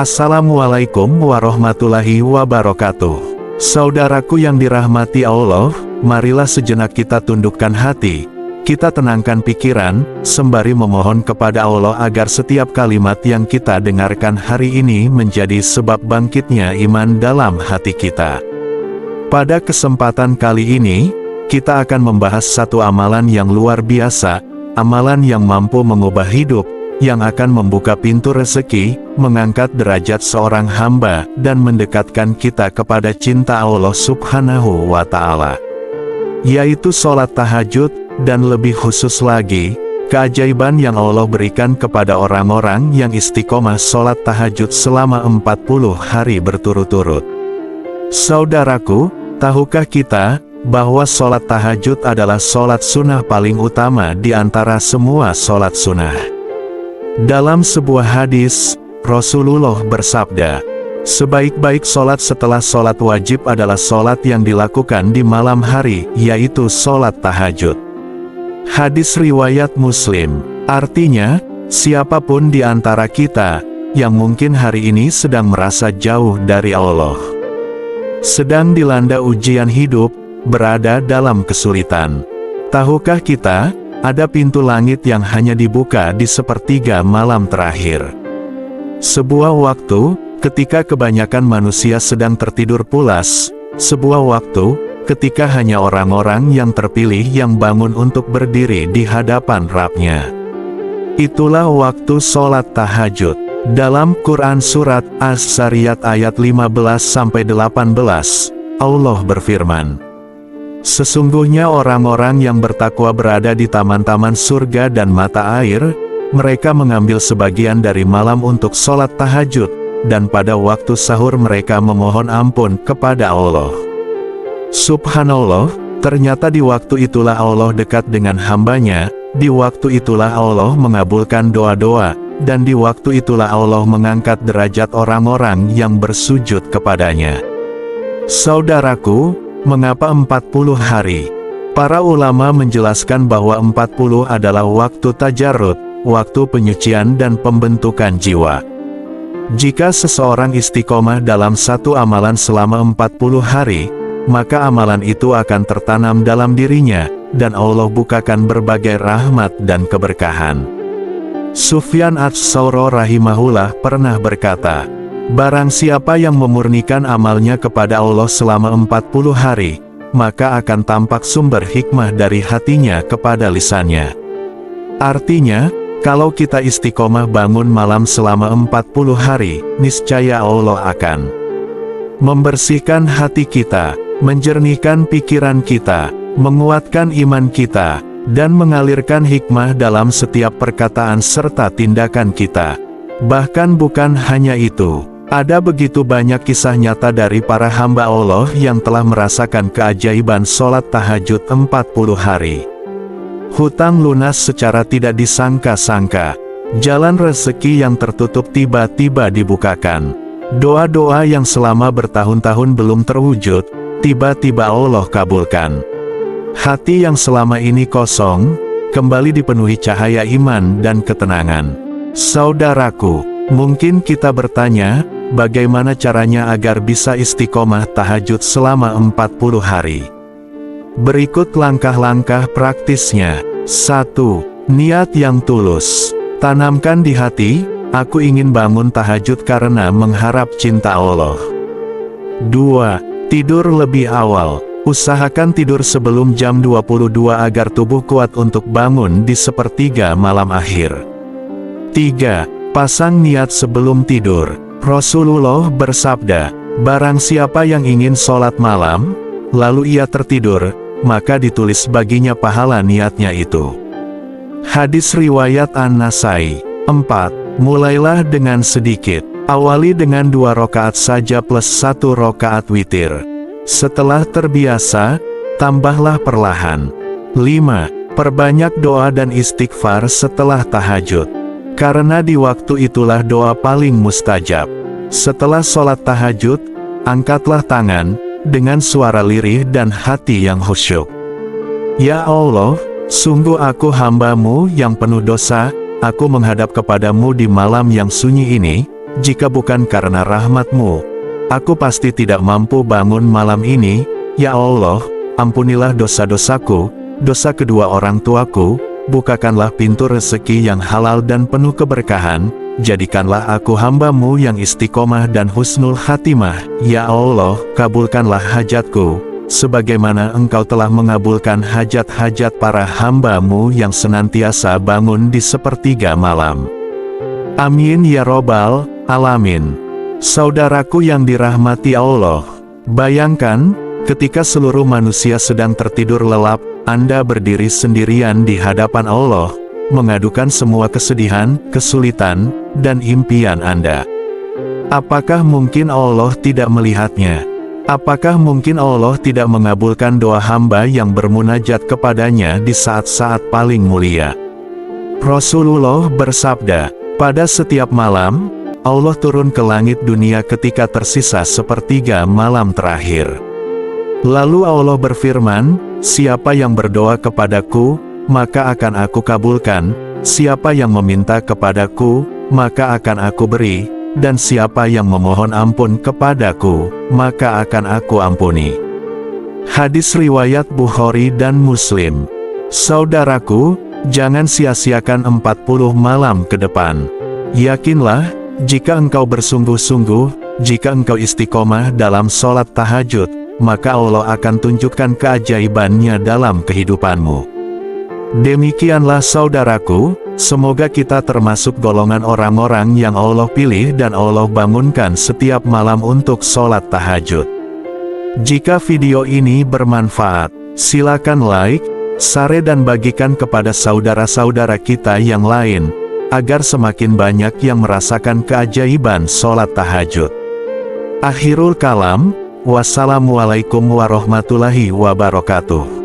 Assalamualaikum warahmatullahi wabarakatuh. Saudaraku yang dirahmati Allah, marilah sejenak kita tundukkan hati, kita tenangkan pikiran, sembari memohon kepada Allah agar setiap kalimat yang kita dengarkan hari ini menjadi sebab bangkitnya iman dalam hati kita. Pada kesempatan kali ini, kita akan membahas satu amalan yang luar biasa, amalan yang mampu mengubah hidup, yang akan membuka pintu rezeki, mengangkat derajat seorang hamba, dan mendekatkan kita kepada cinta Allah Subhanahu wa Ta'ala, yaitu sholat tahajud, dan lebih khusus lagi, keajaiban yang Allah berikan kepada orang-orang yang istiqomah sholat tahajud selama 40 hari berturut-turut. Saudaraku, tahukah kita bahwa sholat tahajud adalah sholat sunnah paling utama di antara semua sholat sunnah? Dalam sebuah hadis, Rasulullah bersabda, sebaik-baik sholat setelah sholat wajib adalah sholat yang dilakukan di malam hari, yaitu sholat tahajud. Hadis riwayat Muslim, artinya, siapapun di antara kita, yang mungkin hari ini sedang merasa jauh dari Allah, sedang dilanda ujian hidup, berada dalam kesulitan. Tahukah kita, ada pintu langit yang hanya dibuka di sepertiga malam terakhir. Sebuah waktu, ketika kebanyakan manusia sedang tertidur pulas, sebuah waktu, ketika hanya orang-orang yang terpilih yang bangun untuk berdiri di hadapan Rabb-Nya. Itulah waktu sholat tahajud. Dalam Quran Surat As-Zariyat ayat 15-18, Allah berfirman, sesungguhnya orang-orang yang bertakwa berada di taman-taman surga dan mata air, mereka mengambil sebagian dari malam untuk sholat tahajud, dan pada waktu sahur mereka memohon ampun kepada Allah. Subhanallah, ternyata di waktu itulah Allah dekat dengan hambanya, di waktu itulah Allah mengabulkan doa-doa, dan di waktu itulah Allah mengangkat derajat orang-orang yang bersujud kepadanya. Saudaraku, mengapa 40 hari? Para ulama menjelaskan bahwa 40 adalah waktu tajarrud, waktu penyucian dan pembentukan jiwa. Jika seseorang istiqomah dalam satu amalan selama 40 hari, maka amalan itu akan tertanam dalam dirinya, dan Allah bukakan berbagai rahmat dan keberkahan. Sufyan ats-Tsauri rahimahullah pernah berkata, barang siapa yang memurnikan amalnya kepada Allah selama 40 hari, maka akan tampak sumber hikmah dari hatinya kepada lisannya. Artinya, kalau kita istiqomah bangun malam selama 40 hari, niscaya Allah akan membersihkan hati kita, menjernihkan pikiran kita, menguatkan iman kita, dan mengalirkan hikmah dalam setiap perkataan serta tindakan kita. Bahkan bukan hanya itu, ada begitu banyak kisah nyata dari para hamba Allah yang telah merasakan keajaiban sholat tahajud 40 hari. Hutang lunas secara tidak disangka-sangka, jalan rezeki yang tertutup tiba-tiba dibukakan, doa-doa yang selama bertahun-tahun belum terwujud, tiba-tiba Allah kabulkan. Hati yang selama ini kosong, kembali dipenuhi cahaya iman dan ketenangan. Saudaraku, mungkin kita bertanya, bagaimana caranya agar bisa istiqomah tahajud selama 40 hari? Berikut langkah-langkah praktisnya. 1. Niat yang tulus. Tanamkan di hati, aku ingin bangun tahajud karena mengharap cinta Allah. 2. Tidur lebih awal. Usahakan tidur sebelum jam 22 agar tubuh kuat untuk bangun di sepertiga malam akhir. 3. Pasang niat sebelum tidur. Rasulullah bersabda, barang siapa yang ingin sholat malam, lalu ia tertidur, maka ditulis baginya pahala niatnya itu. Hadis riwayat An-Nasai. 4. Mulailah dengan sedikit. Awali dengan 2 rakaat saja plus 1 rakaat witir. Setelah terbiasa, tambahlah perlahan. 5. Perbanyak doa dan istighfar setelah tahajud. Karena di waktu itulah doa paling mustajab. Setelah sholat tahajud, angkatlah tangan, dengan suara lirih dan hati yang khusyuk. Ya Allah, sungguh aku hamba-Mu yang penuh dosa, aku menghadap kepadamu di malam yang sunyi ini, jika bukan karena rahmat-Mu, aku pasti tidak mampu bangun malam ini. Ya Allah, ampunilah dosa-dosaku, dosa kedua orang tuaku, bukakanlah pintu rezeki yang halal dan penuh keberkahan, jadikanlah aku hamba-Mu yang istiqomah dan husnul khatimah. Ya Allah, kabulkanlah hajatku, sebagaimana Engkau telah mengabulkan hajat-hajat para hamba-Mu yang senantiasa bangun di sepertiga malam. Amin ya robbal alamin. Saudaraku yang dirahmati Allah, bayangkan, ketika seluruh manusia sedang tertidur lelap, Anda berdiri sendirian di hadapan Allah, mengadukan semua kesedihan, kesulitan, dan impian Anda. Apakah mungkin Allah tidak melihatnya? Apakah mungkin Allah tidak mengabulkan doa hamba yang bermunajat kepadanya di saat-saat paling mulia? Rasulullah bersabda, pada setiap malam, Allah turun ke langit dunia ketika tersisa sepertiga malam terakhir. Lalu Allah berfirman, siapa yang berdoa kepadaku, maka akan aku kabulkan, siapa yang meminta kepadaku, maka akan aku beri, dan siapa yang memohon ampun kepadaku, maka akan aku ampuni. Hadis riwayat Bukhari dan Muslim. Saudaraku, jangan sia-siakan 40 malam ke depan. Yakinlah, jika engkau bersungguh-sungguh, jika engkau istiqomah dalam sholat tahajud, maka Allah akan tunjukkan keajaibannya dalam kehidupanmu. Demikianlah saudaraku, semoga kita termasuk golongan orang-orang yang Allah pilih dan Allah bangunkan setiap malam untuk sholat tahajud. Jika video ini bermanfaat, silakan like, share dan bagikan kepada saudara-saudara kita yang lain, agar semakin banyak yang merasakan keajaiban sholat tahajud. Akhirul kalam, wassalamualaikum warahmatullahi wabarakatuh.